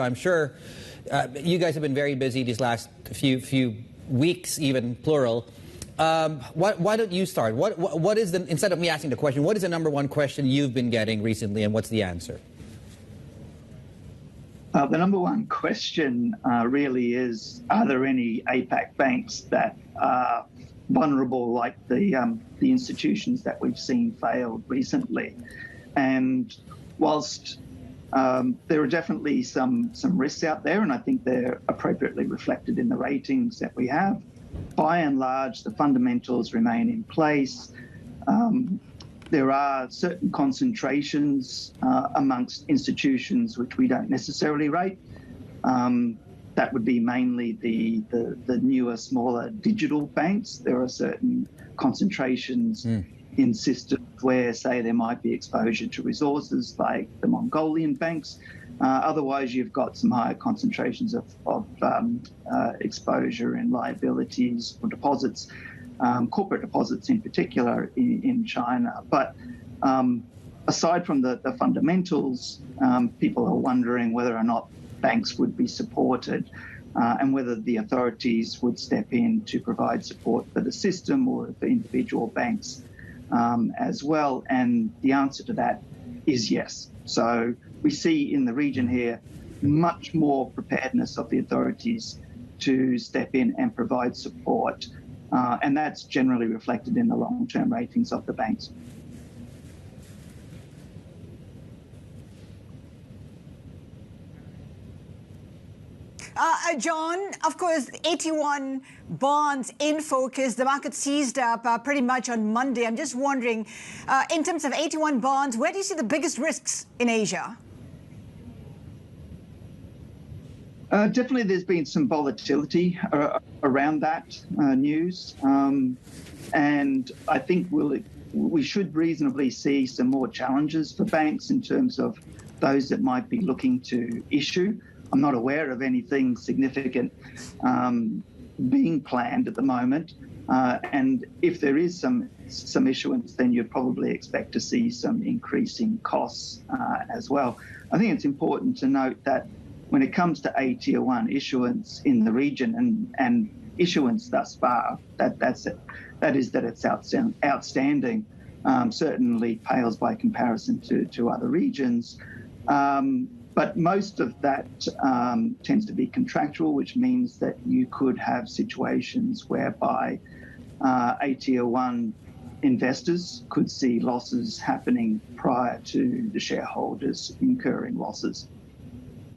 I'm sure you guys have been very busy these last few weeks, even plural. Why don't you start? What is the, instead of me asking the question, what is the number one question you've been getting recently, and what's the answer? The number one question really is, are there any APAC banks that are vulnerable like the institutions that we've seen failed recently? And whilst there are definitely some risks out there, and I think they're appropriately reflected in the ratings that we have, by and large, the fundamentals remain in place. There are certain concentrations amongst institutions which we don't necessarily rate. That would be mainly the newer, smaller digital banks. There are certain concentrations in systems where, say, there might be exposure to resources like the Mongolian banks. Otherwise, you've got some higher concentrations of exposure in liabilities or deposits, corporate deposits in particular in China. But aside from the fundamentals, people are wondering whether or not banks would be supported and whether the authorities would step in to provide support for the system or for individual banks as well. And the answer to that is yes. So we see in the region here much more preparedness of the authorities to step in and provide support. And that's generally reflected in the long-term ratings of the banks. John, of course, AT1 bonds in focus. The market seized up pretty much on Monday. I'm just wondering, in terms of AT1 bonds, where do you see the biggest risks in Asia? Definitely there's been some volatility around that news. And I think we should reasonably see some more challenges for banks in terms of those that might be looking to issue. I'm not aware of anything significant being planned at the moment. And if there is some issuance, then you'd probably expect to see some increasing costs as well. I think it's important to note that when it comes to AT1 issuance in the region and issuance thus far, that it's outstanding, certainly pales by comparison to other regions. But most of that tends to be contractual, which means that you could have situations whereby AT1 investors could see losses happening prior to the shareholders incurring losses.